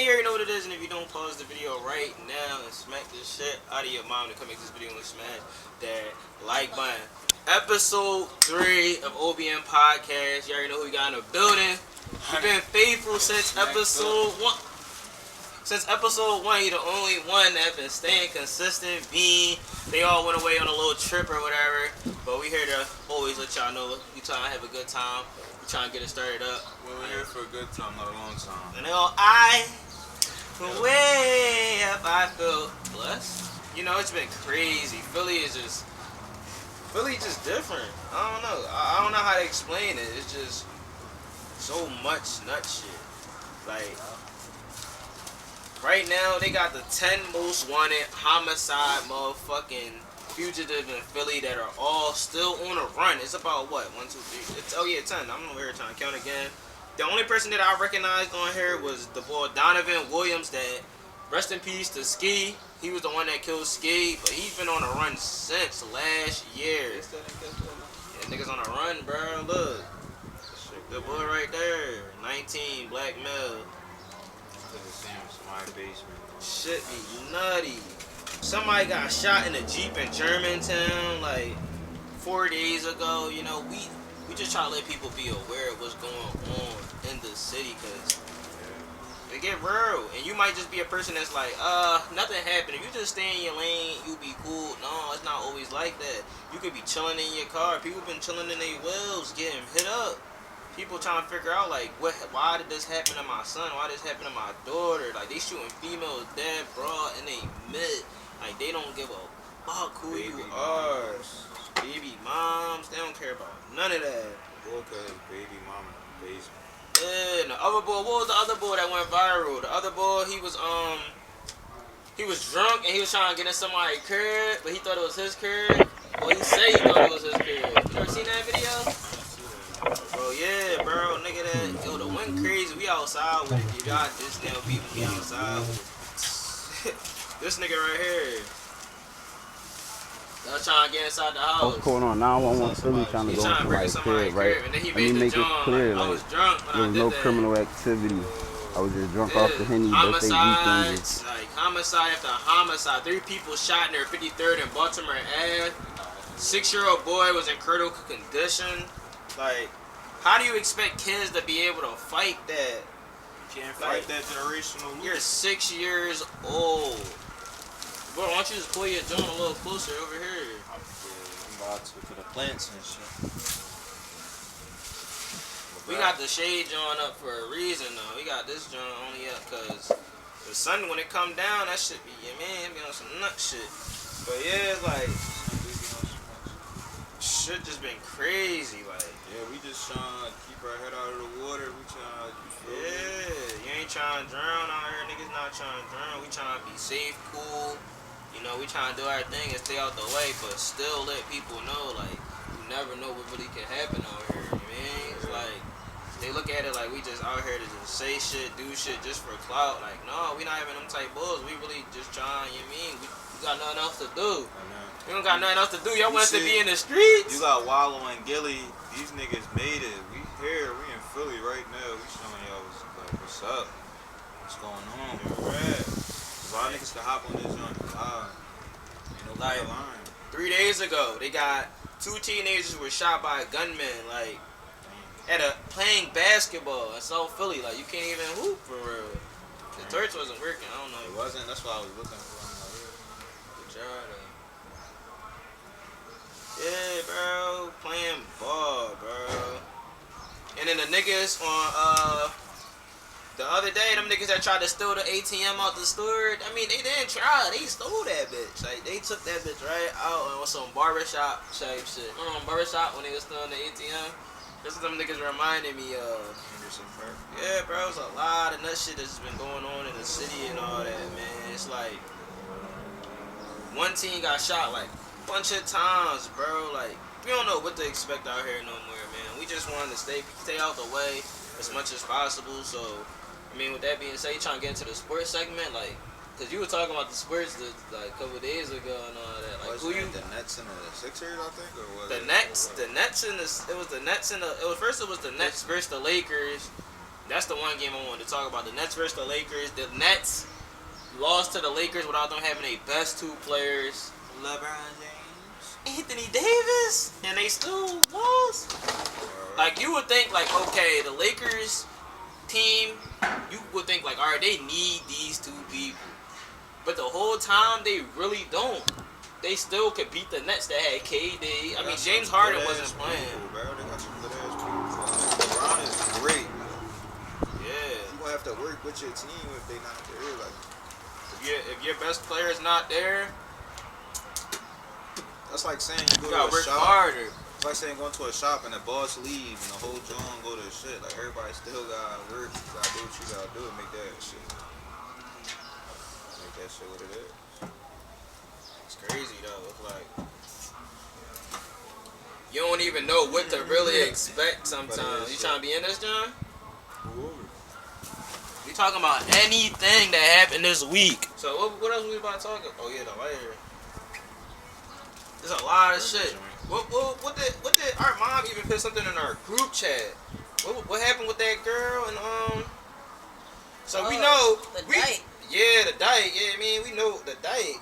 you already know what it is, and if you don't, pause the video right now and smack this shit out of your mom to come make this video and smash that like button. Episode 3 of OBM Podcast. You already know who we got in the building. We've been faithful since episode 1. Since episode 1, he the only one that been staying consistent. Bean, they all went away on a little trip or whatever. But we here to always let y'all know we trying to have a good time. We trying to get it started up. Well, we're here for a good time, not a long time. And they all way up. I feel blessed. You know, it's been crazy. Philly just different. I don't know. I don't know how to explain it. It's just so much nut shit. Like, right now, they got the 10 most wanted homicide motherfucking fugitive in Philly that are all still on a run. It's about what? 1, 2, 3. It's 10. I'm over here trying to count again. The only person that I recognized on here was the boy Donovan Williams. That, rest in peace to Ski. He was the one that killed Ski, but he's been on a run since last year. Yeah, niggas on a run, bro. Look, the boy right there, 19, black male. My basement. Shit be nutty. Somebody got shot in a Jeep in Germantown like 4 days ago. You know, we just try to let people be aware of what's going on in the city, because they get real. And you might just be a person that's like, nothing happened. If you just stay in your lane, you be cool. No, it's not always like that. You could be chilling in your car. People been chilling in their wheels, getting hit up. People trying to figure out, like, why did this happen to my son? Why did this happen to my daughter? Like, they shooting females dead, broad, and they mid. Like, they don't give a fuck who you are. Baby moms, they don't care about none of that. Boy, cause baby mama in the basement. Yeah, and the other boy, what was the other boy that went viral? The other boy, he was drunk and he was trying to get in somebody's crib, but he thought it was his crib. Well, he said he thought it was his crib. You ever seen that video? Bro, yeah, bro, nigga, that, yo, the wind crazy, we outside with it, dude. Y'all just tell people we outside with it. This nigga right here, y'all trying to get inside the house. What's going on? Now I want Philly trying to go into somebody's crib, right? And then he Let me made make the it clear, I was drunk when there I was did no that. criminal activity. I was just drunk off the Henny birthday Homicides, weekend. like homicide after homicide. 3 people shot in their 53rd and Baltimore Ave. 6-year-old boy was in critical condition. Like, how do you expect kids to be able to fight that? You can't fight that generational loop. You're 6 years old. Bro, why don't you just pull your joint a little closer over here? I'm about to for the plants and shit. We got the shade joint up for a reason, though. We got this joint only up because the sun, when it come down, that shit be, yeah, man, be on some nut shit. But yeah, like, shit just been crazy, like. Yeah, we just trying to keep our head out of the water. We trying to, You ain't trying to drown out here. Niggas not trying to drown. We trying to be safe, cool. You know, we trying to do our thing and stay out the way, but still let people know, like, you never know what really can happen out here. You know what I mean? It's like, they look at it like we just out here to just say shit, do shit just for clout. Like, no, we not having them type bulls. We really just trying, you know what I mean? We got nothing else to do. We don't got nothing else to do. Y'all want us to be in the streets? You got Wallow and Gilly. These niggas made it. We here. We in Philly right now. We showing y'all what's up. What's going on? Right. A lot of niggas can hop on this joint. Ain't no Like, line. 3 days ago, they got 2 teenagers who were shot by a gunman, like, at playing basketball in South Philly. Like, you can't even hoop for real. The torch wasn't working. I don't know. It wasn't. That's what I was looking for. Good job, though. Yeah, bro, playing ball, bro. And then the niggas on the other day, them niggas that tried to steal the ATM out the store, I mean, they didn't try, they stole that bitch. Like, they took that bitch right out and with some barbershop type shit. Barbershop when they was stealing the ATM. This is them niggas reminded me of. Yeah, bro, it's a lot of nut shit that's been going on in the city and all that, man. It's like, one team got shot like bunch of times, bro. Like, we don't know what to expect out here no more, man. We just wanted to stay out the way as much as possible. So, I mean, with that being said, you trying to get into the sports segment, like, cause you were talking about the sports like a couple days ago and all that. Like, who you? The Nets and the Sixers, I think, or was the Nets and the Nets and the. It was the Nets and the. It was first. It was the Nets versus the Lakers. That's the one game I wanted to talk about. The Nets versus the Lakers. The Nets lost to the Lakers without them having their best two players. LeBron James. Anthony Davis. And they still lost. Like, you would think, like, okay, the Lakers team, you would think, like, all right, they need these two people. But the whole time, they really don't. They still could beat the Nets that had KD. I mean, James Harden wasn't playing. Bro. They got some good ass people. LeBron is great. Yeah. You gonna have to work with your team if they not there. Like, If your best player is not there, that's like saying you you go gotta to a work shop. harder. It's like saying going to a shop and the boss leave and the whole joint go to shit. Like, everybody still gotta work. You gotta do what you gotta do and make that shit. Make that shit what it is. It's crazy though. It's like you don't even know what to really expect sometimes. You trying to be in this, John? We talking about anything that happened this week. So what else we about to talk about? Oh yeah, the lighter. There's a lot of shit. What did our mom even put something in our group chat? What happened with that girl and So we know the date. Yeah, the date. Yeah, I mean we know the date.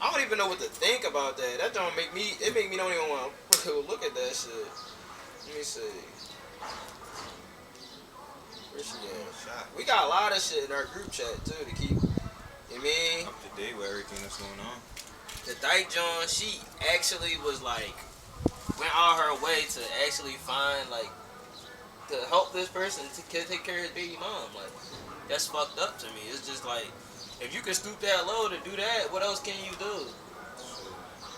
I don't even know what to think about that. That don't make me. It make me don't even want to look at that shit. Let me see. Where she at? We got a lot of shit in our group chat too to keep. You mean? Up to date with everything that's going on. The dyke John, she actually was like went out her way to actually find like to help this person to take care of his baby mom. Like that's fucked up to me. It's just like if you can stoop that low to do that, what else can you do?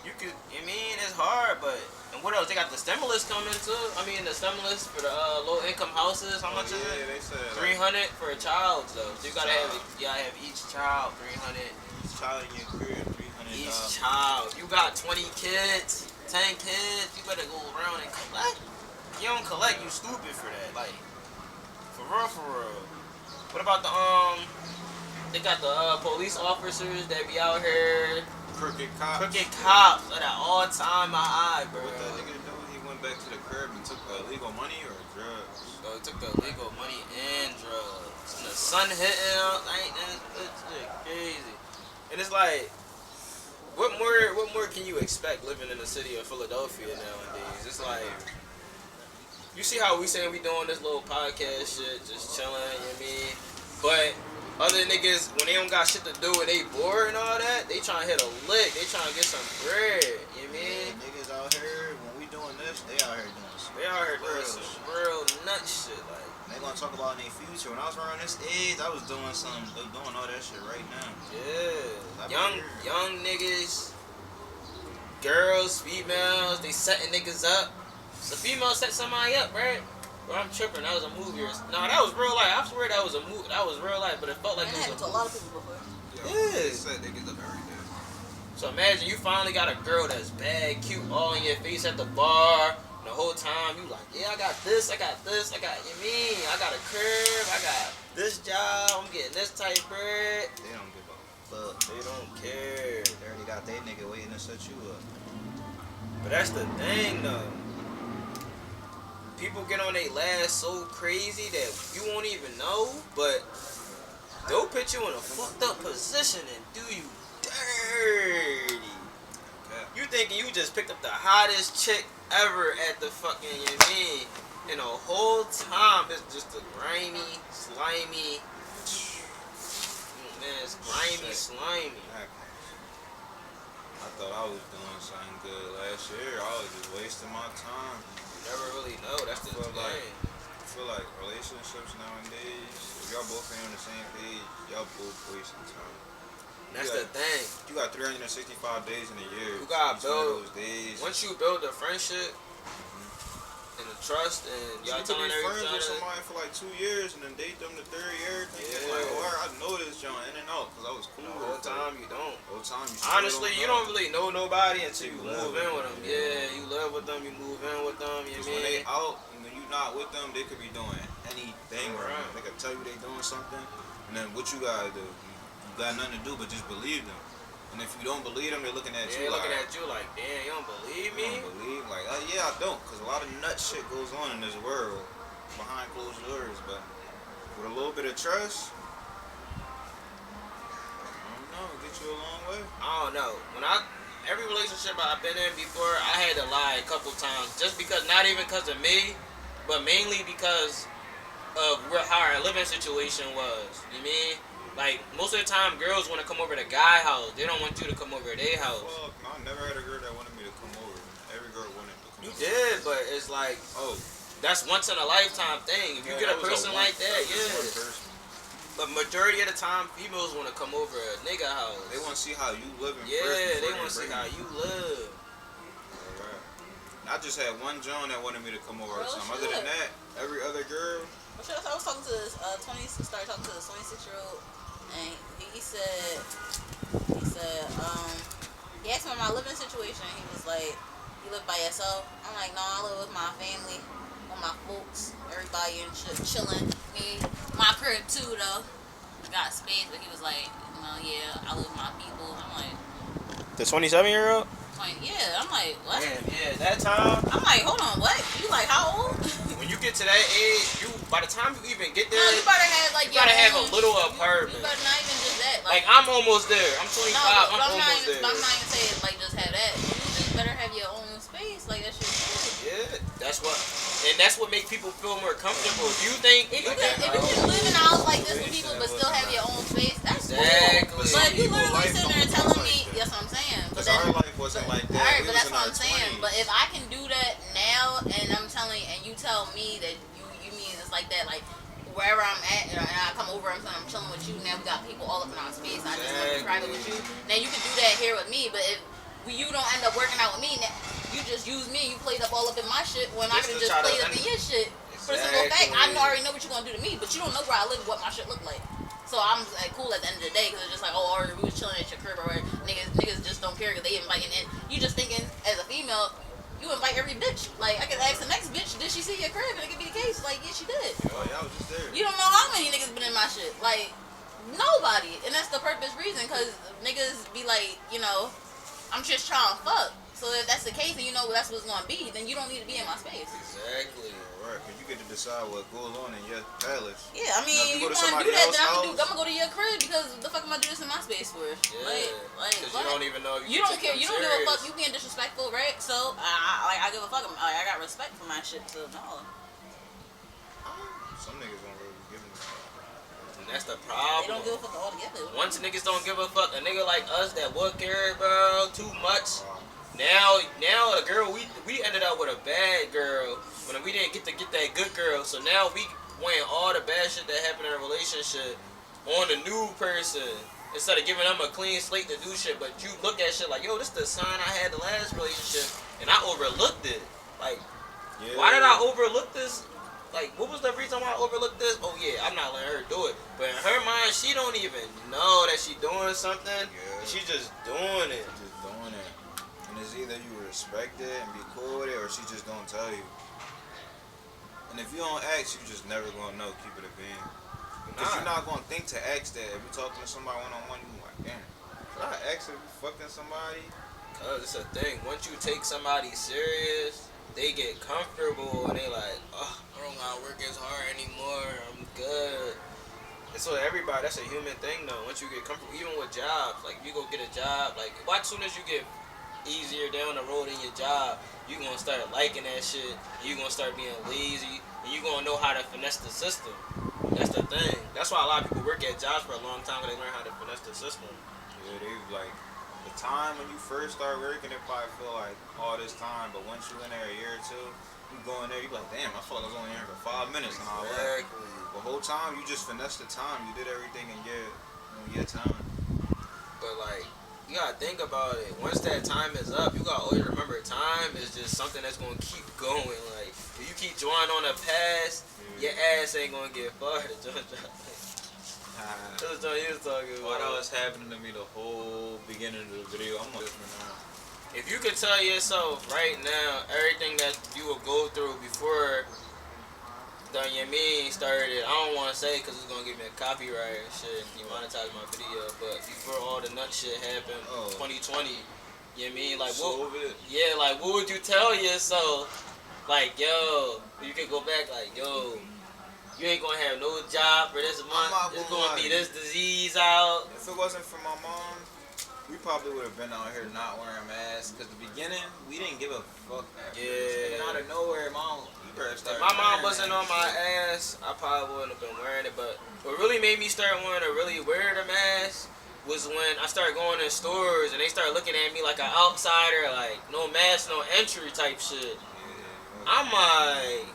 You could. I mean, it's hard, but and what else? They got the stimulus coming too. I mean, the stimulus for the low income houses. How much is it? They said 300 for a child though. So you gotta have each child 300. Each child in your crib, 300. Each child. You got 20 kids, 10 kids. You better go around and collect. You don't collect, you stupid for that. Like, for real, for real. What about the They got the police officers that be out here. Crooked cops. Crooked cops at all time my eye, bro. What that nigga do? He went back to the crib and took the illegal money or drugs? So he took the illegal money and drugs. And the sun hitting out. It's crazy. And it's like, what more can you expect living in the city of Philadelphia nowadays? It's like, you see how we saying we doing this little podcast shit, just chilling, you know what I mean? But other niggas, when they don't got shit to do and they bored and all that, they trying to hit a lick. They trying to get some bread, you know what I mean? Yeah, niggas out here, when we doing this, they out here doing some They out here doing some real nut shit, like. They gonna talk about in their future. When I was around this age, I was doing all that shit right now. Yeah. Young niggas, girls, females, they setting niggas up. The female set somebody up, right? Well, I'm tripping. That was a movie. No, that was real life. I swear that was a movie. That was real life, but it felt like That it happened was to a lot of people before. They said niggas up every day. So imagine you finally got a girl that's bad, cute, all in your face at the bar. The whole time you like, yeah, I got this, I got this, I got, you mean, I got a curve, I got this job, I'm getting this type bread. They don't give a fuck. They don't care. They already got their nigga waiting to set you up. But that's the thing though. People get on their last so crazy that you won't even know, but they'll put you in a fucked up position and do you dirty. You thinking you just picked up the hottest chick ever at the fucking, you know what I mean? And the whole time it's just a grimy, slimy, man, it's grimy, slimy. I thought I was doing something good last year. I was just wasting my time. You never really know, that's the thing. I feel like relationships nowadays, if y'all both ain't on the same page, y'all both wasting time. That's the thing. You got 365 days in a year. You gotta build those days. Once you build a friendship and a trust, and y'all you could telling be friends everybody, with somebody for like 2 years and then date them the third year. Thinking like, oh, I know this John in and out because I was cool. the whole time you don't. The whole time you Honestly, you don't really know nobody until you move in with them. Yeah, you live with them, you move in with them. You when they out and when you not with them, they could be doing anything Right. They could tell you they doing something, and then what you gotta do? You got nothing to do but just believe them. And if you don't believe them, they're looking at you. They're looking at you like, damn, you don't believe me? You don't believe? Like, yeah, I don't, because a lot of nut shit goes on in this world. behind closed doors, but with a little bit of trust, I don't know, get you a long way. I don't know. Every relationship I've been in before, I had to lie a couple times, just because, not even because of me, but mainly because of how our living situation was. You mean? Like, most of the time, girls want to come over to guy house. They don't want you to come over to their house. Fuck, no, I never had a girl that wanted me to come over. Every girl wanted to come You over. did, but it's like, Oh, that's once in a lifetime thing. If you get a person like that, yeah. But majority of the time, females want to come over a nigga house. They want to see how you live in Yeah, they want to see how you live. Alright. I just had one John that wanted me to come over or Real something. shit. Other than that, every other girl. I was talking to this started talking to this 26-year-old, and he said, he asked me about my living situation. He was like, "You live by yourself?" I'm like, "No, I live with my family, with my folks, everybody and shit, chilling. Me, my crib too, though. I got space." But he was like, "Yeah, I live with my people." I'm like, The 27-year-old? yeah. I'm like, what? Damn, yeah, that time. I'm like, hold on, what? You like how old? When you get to that age, by the time you even get there, No, you better have like you gotta your have own, a little You apartment. better not even just that. Like, I'm almost there. I'm 25. No, I'm but almost there. I'm not even saying like just have that. You just better have your own space. Like that shit. Yeah, that's what makes people feel more comfortable. If you think If you can live in a house like this with people but still have your own space, that's Exactly. cool. But if you literally sitting there telling me, that's what I'm saying. Because our life wasn't like that. Alright, We but was that's in what our I'm saying. 20s. But if I can do that now, and I'm telling, and you tell me that you mean it's like that, like wherever I'm at, and I come over, I'm chilling with you. Now we got people all up in our space. I just want to be private with you. Now you can do that here with me, but if you don't end up working out with me, you just use me. You played up all up in my shit when I could have just played up in your shit. For the simple fact, I already know what you're gonna do to me, but you don't know where I live, what my shit look like. So I'm like, cool at the end of the day, because it's just like, oh, or we was chilling at your crib, or niggas just don't care because they inviting in. You just thinking as a female, you invite every bitch. Like I could ask the next bitch, did she see your crib? And it could be the case. Like, yeah, she did. Oh, yeah, I was just there. You don't know how many niggas been in my shit. Like nobody, and that's the purpose reason, because niggas be like, I'm just trying to fuck. So if that's the case, and you know that's what's gonna be, then you don't need to be in my space. Exactly. Right, because you get to decide what goes on in your palace. Yeah, I mean, Now, if you you go to want to somebody do that, else's then I'm house- gonna go to your crib, because the fuck am I do this in my space for? Yeah. Like, Because what? you don't even know if You can don't take care. them You don't give a fuck. serious. You being disrespectful, right? So I give a fuck. I got respect for my shit. So no. Some niggas don't really give a fuck. And that's the They problem. don't give a fuck altogether. Once niggas don't give a fuck, a nigga like us that would care, bro, too much. Now a girl, we ended up with a bad girl when we didn't get that good girl. So now we weighing all the bad shit that happened in a relationship on the new person instead of giving them a clean slate to do shit. But you look at shit like, yo, this the sign I had the last relationship, and I overlooked it. Like, Yeah. why did I overlook this? Like, what was the reason why I overlooked this? Oh yeah, I'm not letting her do it. But in her mind, she don't even know that she doing something. Yeah. She just doing it. Just doing it. And it's either you respect it and be cool with it, or she just don't tell you. And if you don't ask, you just never gonna know. Keep it a bean. Because you're not gonna think to ask that. If you're talking to somebody one-on-one, you're like, damn, should I ask if you fucking somebody? Cause it's a thing. Once you take somebody serious, they get comfortable and they like, oh, I don't gotta work as hard anymore. I'm good. And so everybody, that's a human thing though. Once you get comfortable, even with jobs, like you go get a job, like why as soon as you get easier down the road in your job, you gonna start liking that shit. You gonna start being lazy, and you gonna know how to finesse the system. That's the thing. That's why a lot of people work at jobs for a long time, because they learn how to finesse the system. Yeah, they like, the time when you first start working, it probably feel like all this time, but once you in there a year or two, you go in there, you be like, damn, I feel like I was only in here for 5 minutes and all that. Exactly. The whole time, you just finessed the time. You did everything in your time. But like, you gotta think about it. Once that time is up, you gotta always remember time is just something that's gonna keep going. Like, if you keep drawing on the past, your ass ain't gonna get fired. That's what he was talking What about. else happening to me the whole beginning of the video? I'm looking now. If you could tell yourself right now everything that you would go through before the Yamin started, I don't want to say because it's gonna give me a copyright and shit. You monetize my video, but before all the nut shit happened, 2020, you know what I mean? Like, what? Soviet. Yeah, like what would you tell yourself Like, yo, you can go back, like, yo, you ain't gonna have no job for this month. not It's gonna gonna lie. be this disease out. If it wasn't for my mom, we probably would have been out here not wearing masks. Cause the beginning, we didn't give a fuck. Yeah. And out of nowhere, mom, you better start. If my mom wearing wasn't that on my shit. ass, I probably wouldn't have been wearing it. But what really made me start wanting to really wear the mask was when I started going in stores and they started looking at me like an outsider, like no mask, no entry type shit. Yeah. I'm like,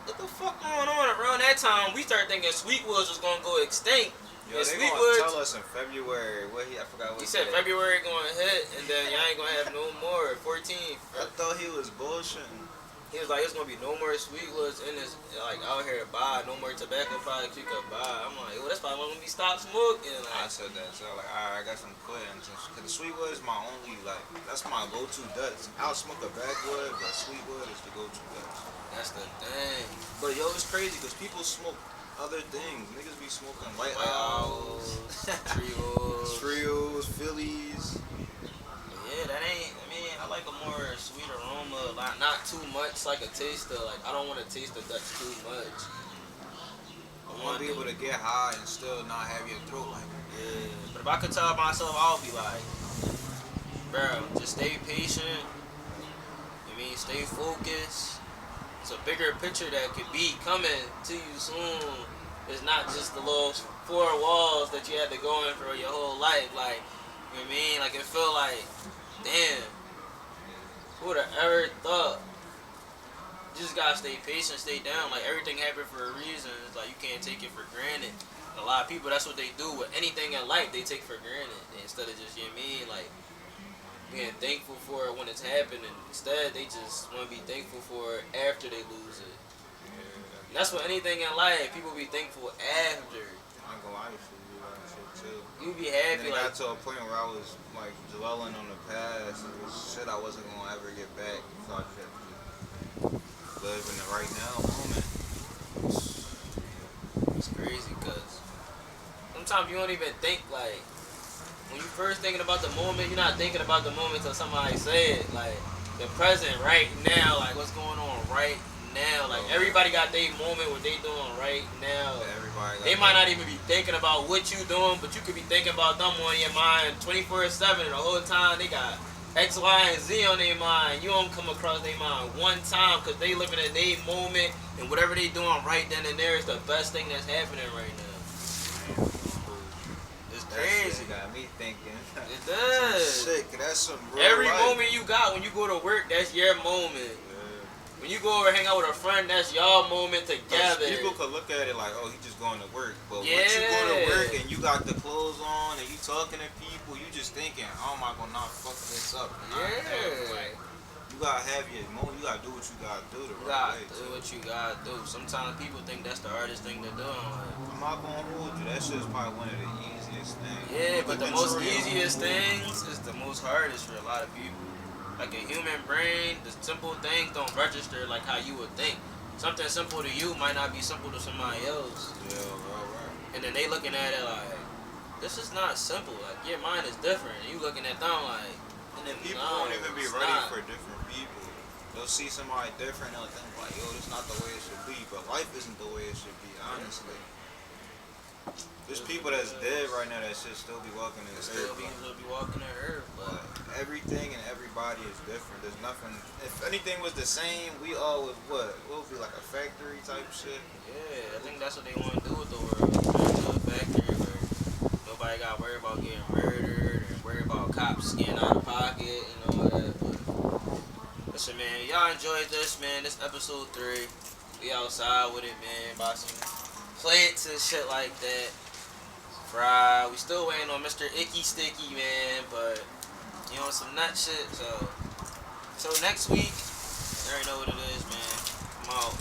what the fuck going on? Around that time, we started thinking Sweetwoods was gonna go extinct. Yo, And they gonna Sweetwoods, tell us in February. I forgot what he said day. February gonna hit, and then y'all ain't gonna have no more. 14th. I thought he was bullshitting. He was like, it's gonna be no more Sweetwoods in this, like out here to buy, no more tobacco products you could buy. I'm like, yo, that's probably when we stop smoking. I Like, said that, so I was like, alright, I got some quitting. Cause the Sweetwood is my only, like, that's my go-to Dutch. I'll smoke a backwood, but Sweetwood is the go-to Dutch. that's the thing. But yo, it's crazy because people smoke other things. Niggas be smoking White White Owls, Trios. Trios, Phillies. Yeah, that ain't. I mean, I like a more sweet aroma, like not too much, like a taste of. Like I don't want to taste the Dutch too much. I want to be able to get high and still not have your throat like. Yeah, but if I could tell myself, I'll be like, bro, just stay patient. I mean, stay focused. It's a bigger picture that could be coming to you soon. It's not just the little 4 walls that you had to go in for your whole life. Like, you know what I mean? Like, it felt like, damn, who would have ever thought? You just gotta stay patient, stay down. Like, everything happened for a reason. It's like, you can't take it for granted. A lot of people, that's what they do with anything in life, they take for granted. Instead of just, you know what I mean? Like, being thankful for it when it's happening. Instead, they just want to be thankful for it after they lose it. And that's what anything in life, people be thankful after. I ain't gonna lie to you, like shit too. You be And happy, it like, got to a point where I was like dwelling on the past. It was shit I wasn't gonna ever get back. So I just have to live in the right now moment. it's crazy because sometimes you don't even think, like, when you first thinking about the moment, you're not thinking about the moment till somebody say it. Like, the present right now, like, what's going on right now. Like, everybody got their moment, what they doing right now. Everybody. They might not even be thinking about what you doing, but you could be thinking about them on your mind 24/7, and the whole time they got X, Y, and Z on their mind. You don't come across their mind one time because they living in their moment, and whatever they doing right then and there is the best thing that's happening right now. It's crazy. That got me thinking. It does. Some shit, that's some real Every life. moment you got when you go to work, that's your moment. When you go over and hang out with a friend, that's y'all moment together. People could look at it like, oh, he just going to work. But Yeah. once you go to work and you got the clothes on and you talking to people, you just thinking, how am I gonna not fuck this up? And not have, like, you gotta have your moment. You gotta do what you gotta do the You right gotta way. do what you gotta do. Sometimes people think that's the hardest thing to do. I'm like, I'm not gonna hold you. That shit's probably one of the easiest things. yeah, but the Even most Troy easiest Owens. things is the most hardest for a lot of people. Like a human brain, the simple things don't register like how you would think. Something simple to you might not be simple to somebody else. Yeah, right. And then they looking at it like, this is not simple. Like, your mind is different. And you looking at them like, And then people no, won't even be it's ready not. for different people. They'll see somebody different and they'll think like, yo, this not the way it should be. But life isn't the way it should be, honestly. There's people that's dead right now that should still be walking in the Still earth. beings will be walking the earth, But but everything and everybody is different. There's nothing. If anything was the same, we all would what? It would be like a factory type shit. yeah, I think that's what they want to do with the world. Turn to a factory where nobody got to worry about getting murdered and worry about cops getting out of pocket and all that. But listen, man, y'all enjoyed this, man. This episode 3. We outside with it, man. Buy some plants and shit like that. Fry. We still waiting on Mr. Icky Sticky, man, but you on some nut shit, so next week, you already know what it is, man. I'm out.